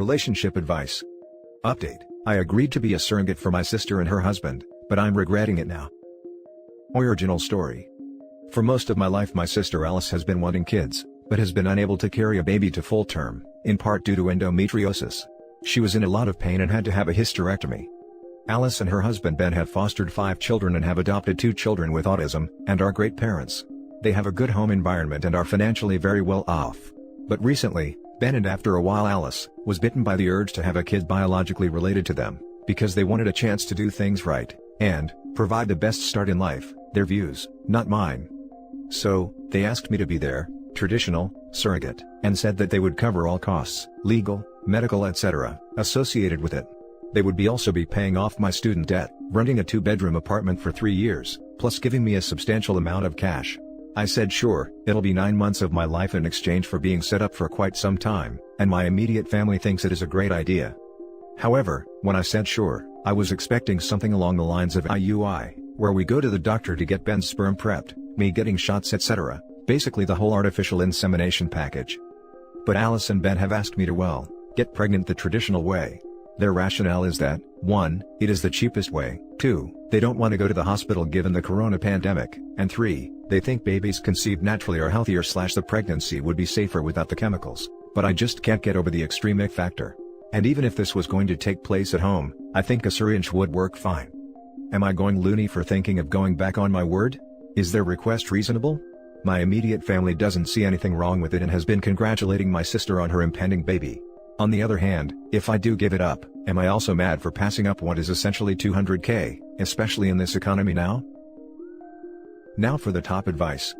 Relationship advice. Update: I agreed to be a surrogate for my sister and her husband, but I'm regretting it now. Original story. For most of my life my sister Alice has been wanting kids, but has been unable to carry a baby to full term, in part due to endometriosis. She was in a lot of pain and had to have a hysterectomy. Alice and her husband Ben have fostered 5 children and have adopted 2 children with autism, and are great parents. They have a good home environment and are financially very well off. But recently, Ben and after a while Alice, was bitten by the urge to have a kid biologically related to them, because they wanted a chance to do things right, and provide the best start in life, their views, not mine. So, they asked me to be their traditional surrogate, and said that they would cover all costs, legal, medical etc., associated with it. They would also be paying off my student debt, renting a 2-bedroom apartment for 3 years, plus giving me a substantial amount of cash. I said sure, it'll be 9 months of my life in exchange for being set up for quite some time, and my immediate family thinks it is a great idea. However, when I said sure, I was expecting something along the lines of IUI, where we go to the doctor to get Ben's sperm prepped, me getting shots etc., basically the whole artificial insemination package. But Alice and Ben have asked me to get pregnant the traditional way. Their rationale is that, 1, it is the cheapest way, 2, they don't want to go to the hospital given the corona pandemic, and 3, they think babies conceived naturally are healthier / the pregnancy would be safer without the chemicals, but I just can't get over the extreme ick factor. And even if this was going to take place at home, I think a syringe would work fine. Am I going loony for thinking of going back on my word? Is their request reasonable? My immediate family doesn't see anything wrong with it and has been congratulating my sister on her impending baby. On the other hand, if I do give it up, am I also mad for passing up what is essentially $200K, especially in this economy now? Now for the top advice.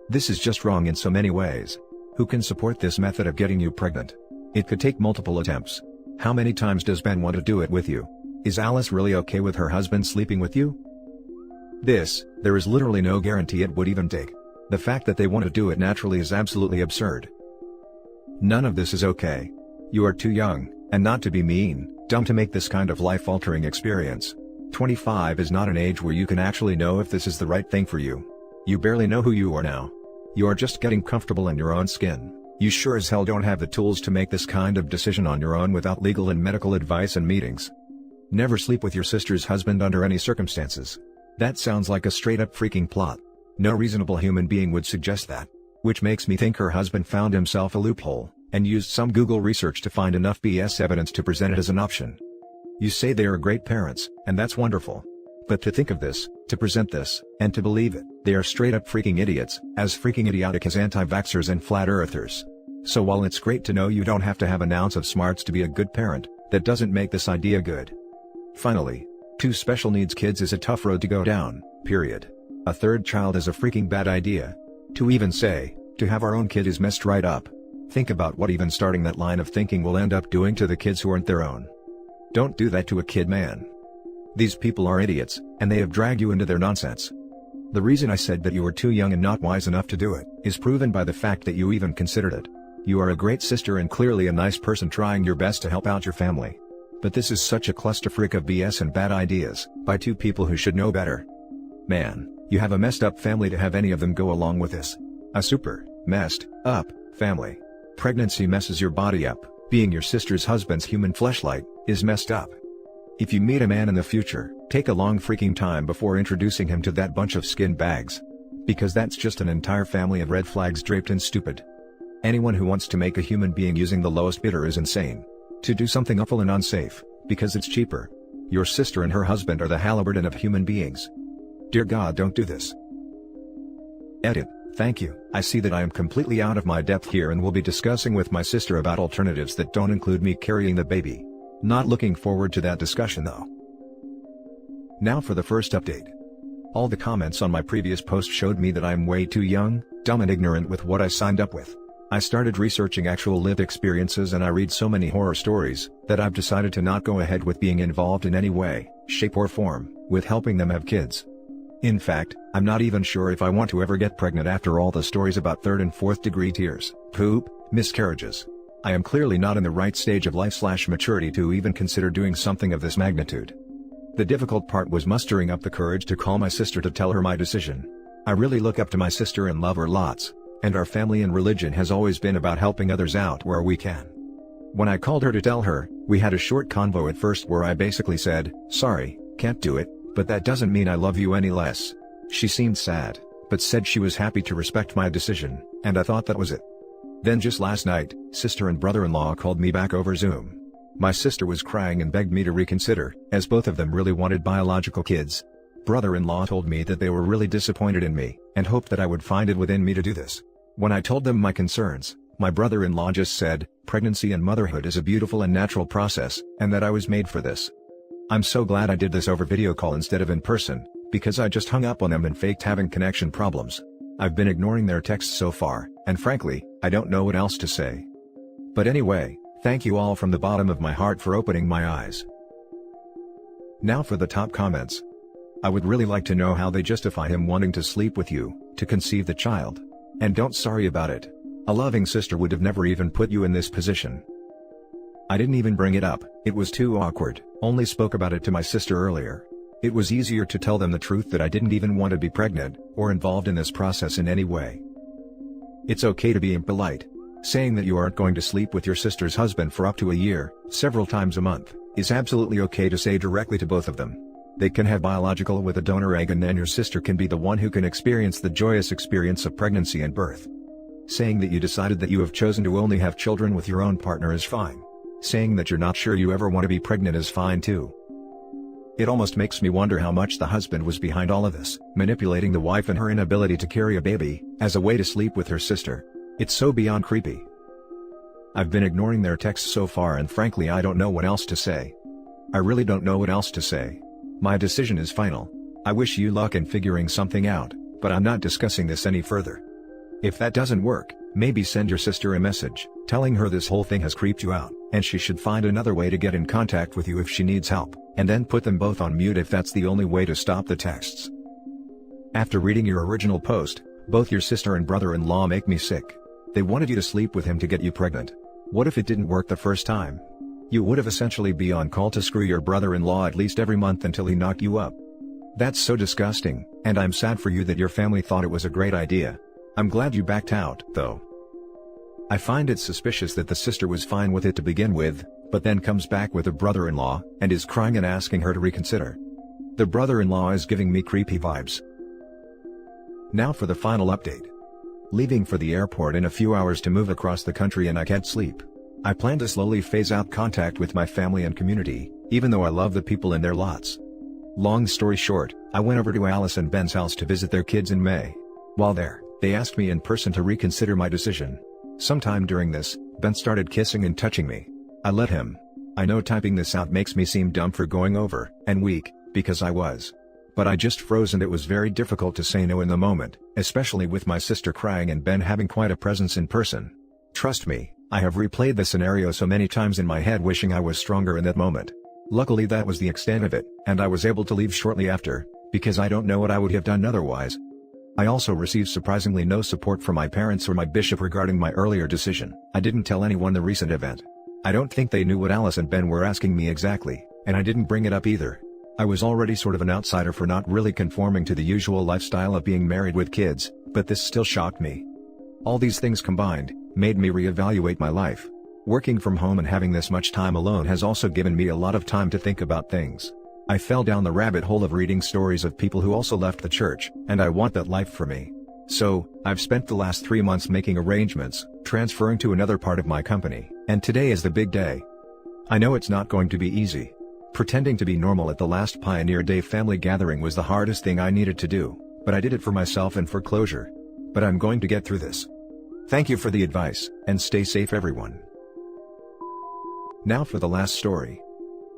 This is just wrong in so many ways. Who can support this method of getting you pregnant? It could take multiple attempts. How many times does Ben want to do it with you? Is Alice really okay with her husband sleeping with you? There is literally no guarantee it would even take. The fact that they want to do it naturally is absolutely absurd. None of this is okay. You are too young, and not to be mean, dumb to make this kind of life-altering experience. 25 is not an age where you can actually know if this is the right thing for you. You barely know who you are now. You are just getting comfortable in your own skin. You sure as hell don't have the tools to make this kind of decision on your own without legal and medical advice and meetings. Never sleep with your sister's husband under any circumstances. That sounds like a straight-up freaking plot. No reasonable human being would suggest that. Which makes me think her husband found himself a loophole, and used some Google research to find enough BS evidence to present it as an option. You say they are great parents, and that's wonderful. But to think of this, to present this, and to believe it, they are straight-up freaking idiots, as freaking idiotic as anti-vaxxers and flat-earthers. So while it's great to know you don't have to have an ounce of smarts to be a good parent, that doesn't make this idea good. Finally, 2 special needs kids is a tough road to go down, period. A 3rd child is a freaking bad idea. To even say, to have our own kid is messed right up. Think about what even starting that line of thinking will end up doing to the kids who aren't their own. Don't do that to a kid, man. These people are idiots, and they have dragged you into their nonsense. The reason I said that you were too young and not wise enough to do it, is proven by the fact that you even considered it. You are a great sister and clearly a nice person trying your best to help out your family. But this is such a clusterfreak of BS and bad ideas, by 2 people who should know better. Man, you have a messed up family to have any of them go along with this. A super, messed, up, family. Pregnancy messes your body up, being your sister's husband's human fleshlight, is messed up. If you meet a man in the future, take a long freaking time before introducing him to that bunch of skin bags. Because that's just an entire family of red flags draped in stupid. Anyone who wants to make a human being using the lowest bidder is insane. To do something awful and unsafe, because it's cheaper. Your sister and her husband are the Halliburton of human beings. Dear God, don't do this. Edit. Thank you. I see that I am completely out of my depth here and will be discussing with my sister about alternatives that don't include me carrying the baby. Not looking forward to that discussion though. Now for the first update. All the comments on my previous post showed me that I am way too young, dumb and ignorant with what I signed up with. I started researching actual lived experiences and I read so many horror stories, that I've decided to not go ahead with being involved in any way, shape or form, with helping them have kids. In fact, I'm not even sure if I want to ever get pregnant after all the stories about 3rd and 4th degree tears, poop, miscarriages. I am clearly not in the right stage of life/maturity to even consider doing something of this magnitude. The difficult part was mustering up the courage to call my sister to tell her my decision. I really look up to my sister and love her lots, and our family and religion has always been about helping others out where we can. When I called her to tell her, we had a short convo at first where I basically said, "Sorry, can't do it, but that doesn't mean I love you any less." She seemed sad, but said she was happy to respect my decision, and I thought that was it. Then just last night, sister and brother-in-law called me back over Zoom. My sister was crying and begged me to reconsider, as both of them really wanted biological kids. Brother-in-law told me that they were really disappointed in me, and hoped that I would find it within me to do this. When I told them my concerns, my brother-in-law just said, "Pregnancy and motherhood is a beautiful and natural process, and that I was made for this." I'm so glad I did this over video call instead of in person, because I just hung up on them and faked having connection problems. I've been ignoring their texts so far, and frankly, I don't know what else to say. But anyway, thank you all from the bottom of my heart for opening my eyes. Now for the top comments. I would really like to know how they justify him wanting to sleep with you, to conceive the child. And don't sorry about it. A loving sister would have never even put you in this position. I didn't even bring it up, it was too awkward, only spoke about it to my sister earlier. It was easier to tell them the truth that I didn't even want to be pregnant, or involved in this process in any way. It's okay to be impolite. Saying that you aren't going to sleep with your sister's husband for up to a year, several times a month, is absolutely okay to say directly to both of them. They can have biological with a donor egg and then your sister can be the one who can experience the joyous experience of pregnancy and birth. Saying that you decided that you have chosen to only have children with your own partner is fine. Saying that you're not sure you ever want to be pregnant is fine too. It almost makes me wonder how much the husband was behind all of this, manipulating the wife and her inability to carry a baby, as a way to sleep with her sister. It's so beyond creepy. I've been ignoring their texts so far and frankly I don't know what else to say. I really don't know what else to say. My decision is final. I wish you luck in figuring something out, but I'm not discussing this any further. If that doesn't work, maybe send your sister a message, telling her this whole thing has creeped you out, and she should find another way to get in contact with you if she needs help, and then put them both on mute if that's the only way to stop the texts. After reading your original post, both your sister and brother-in-law make me sick. They wanted you to sleep with him to get you pregnant. What if it didn't work the first time? You would have essentially be on call to screw your brother-in-law at least every month until he knocked you up. That's so disgusting, and I'm sad for you that your family thought it was a great idea. I'm glad you backed out, though. I find it suspicious that the sister was fine with it to begin with, but then comes back with a brother-in-law, and is crying and asking her to reconsider. The brother-in-law is giving me creepy vibes. Now for the final update. Leaving for the airport in a few hours to move across the country and I can't sleep. I plan to slowly phase out contact with my family and community, even though I love the people in their lots. Long story short, I went over to Alice and Ben's house to visit their kids in May. While there, they asked me in person to reconsider my decision. Sometime during this, Ben started kissing and touching me. I let him. I know typing this out makes me seem dumb for going over, and weak, because I was. But I just froze and it was very difficult to say no in the moment, especially with my sister crying and Ben having quite a presence in person. Trust me, I have replayed the scenario so many times in my head wishing I was stronger in that moment. Luckily that was the extent of it, and I was able to leave shortly after, because I don't know what I would have done otherwise. I also received surprisingly no support from my parents or my bishop regarding my earlier decision. I didn't tell anyone the recent event. I don't think they knew what Alice and Ben were asking me exactly, and I didn't bring it up either. I was already sort of an outsider for not really conforming to the usual lifestyle of being married with kids, but this still shocked me. All these things combined, made me reevaluate my life. Working from home and having this much time alone has also given me a lot of time to think about things. I fell down the rabbit hole of reading stories of people who also left the church, and I want that life for me. So, I've spent the last 3 months making arrangements, transferring to another part of my company, and today is the big day. I know it's not going to be easy. Pretending to be normal at the last Pioneer Day family gathering was the hardest thing I needed to do, but I did it for myself and for closure. But I'm going to get through this. Thank you for the advice, and stay safe everyone. Now for the last story.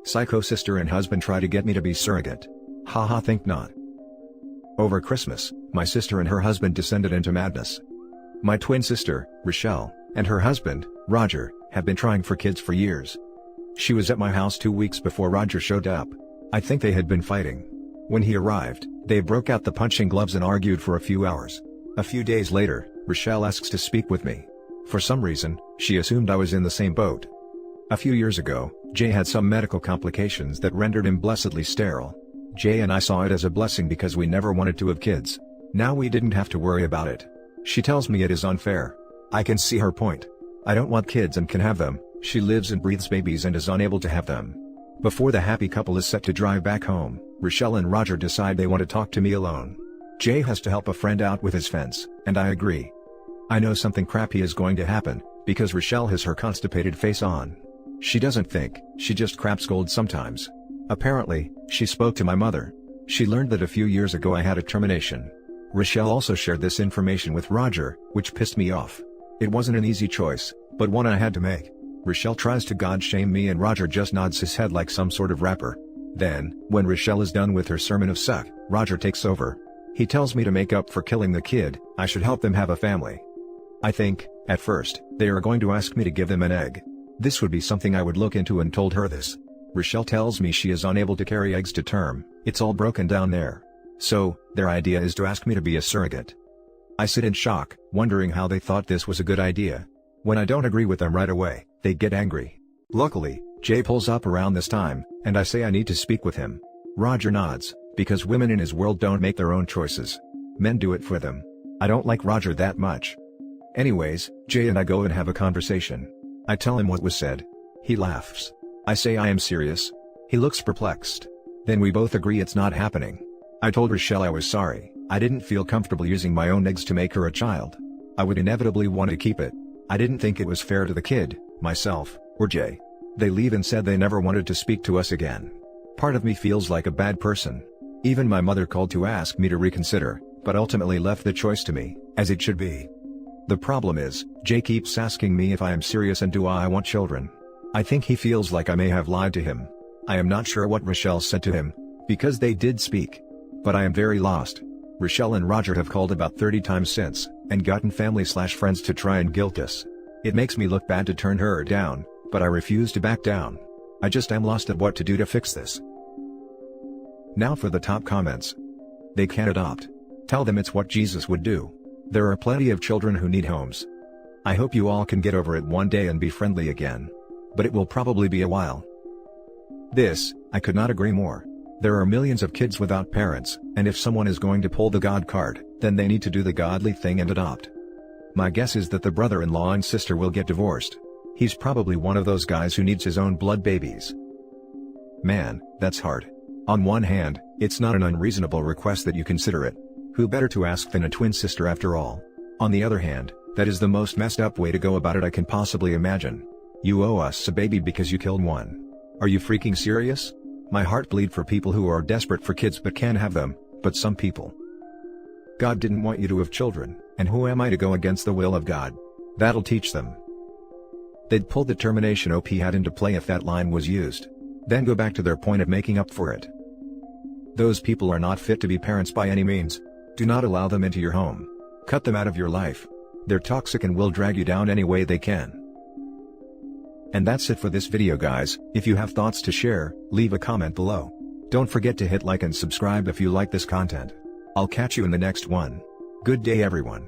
Psycho sister and husband try to get me to be surrogate. Haha, think not. Over Christmas, my sister and her husband descended into madness. My twin sister, Rochelle, and her husband, Roger, have been trying for kids for years. She was at my house 2 weeks before Roger showed up. I think they had been fighting. When he arrived, they broke out the punching gloves and argued for a few hours. A few days later, Rochelle asks to speak with me. For some reason, she assumed I was in the same boat. A few years ago, Jay had some medical complications that rendered him blessedly sterile. Jay and I saw it as a blessing because we never wanted to have kids. Now we didn't have to worry about it. She tells me it is unfair. I can see her point. I don't want kids and can have them, She lives and breathes babies and is unable to have them. Before the happy couple is set to drive back home, Rochelle and Roger decide they want to talk to me alone. Jay has to help a friend out with his fence, and I agree. I know something crappy is going to happen, because Rochelle has her constipated face on. She doesn't think, she just crap scolds sometimes. Apparently, she spoke to my mother. She learned that a few years ago I had a termination. Rochelle also shared this information with Roger, which pissed me off. It wasn't an easy choice, but one I had to make. Rochelle tries to God shame me and Roger just nods his head like some sort of rapper. Then, when Rochelle is done with her sermon of suck, Roger takes over. He tells me to make up for killing the kid, I should help them have a family. I think, at first, they are going to ask me to give them an egg. This would be something I would look into and told her this. Rochelle tells me she is unable to carry eggs to term, it's all broken down there. So, their idea is to ask me to be a surrogate. I sit in shock, wondering how they thought this was a good idea. When I don't agree with them right away, they get angry. Luckily, Jay pulls up around this time, and I say I need to speak with him. Roger nods, because women in his world don't make their own choices. Men do it for them. I don't like Roger that much. Anyways, Jay and I go and have a conversation. I tell him what was said. He laughs. I say I am serious. He looks perplexed. Then we both agree it's not happening. I told Rochelle I was sorry, I didn't feel comfortable using my own eggs to make her a child. I would inevitably want to keep it. I didn't think it was fair to the kid, myself, or Jay. They leave and said they never wanted to speak to us again. Part of me feels like a bad person. Even my mother called to ask me to reconsider, but ultimately left the choice to me, as it should be. The problem is, Jay keeps asking me if I am serious and do I want children. I think he feels like I may have lied to him. I am not sure what Rochelle said to him, because they did speak. But I am very lost. Rochelle and Roger have called about 30 times since, and gotten family/friends to try and guilt us. It makes me look bad to turn her down, but I refuse to back down. I just am lost at what to do to fix this. Now for the top comments. They can't adopt. Tell them it's what Jesus would do. There are plenty of children who need homes. I hope you all can get over it one day and be friendly again. But it will probably be a while. This, I could not agree more. There are millions of kids without parents, and if someone is going to pull the God card, then they need to do the godly thing and adopt. My guess is that the brother-in-law and sister will get divorced. He's probably one of those guys who needs his own blood babies. Man, that's hard. On one hand, it's not an unreasonable request that you consider it. Who better to ask than a twin sister after all? On the other hand, that is the most messed up way to go about it I can possibly imagine. You owe us a baby because you killed one. Are you freaking serious? My heart bleeds for people who are desperate for kids but can't have them, but some people. God didn't want you to have children, and who am I to go against the will of God? That'll teach them. They'd pull the termination OP had into play if that line was used. Then go back to their point of making up for it. Those people are not fit to be parents by any means. Do not allow them into your home. Cut them out of your life. They're toxic and will drag you down any way they can. And that's it for this video guys. If you have thoughts to share, leave a comment below. Don't forget to hit like and subscribe if you like this content. I'll catch you in the next one. Good day everyone.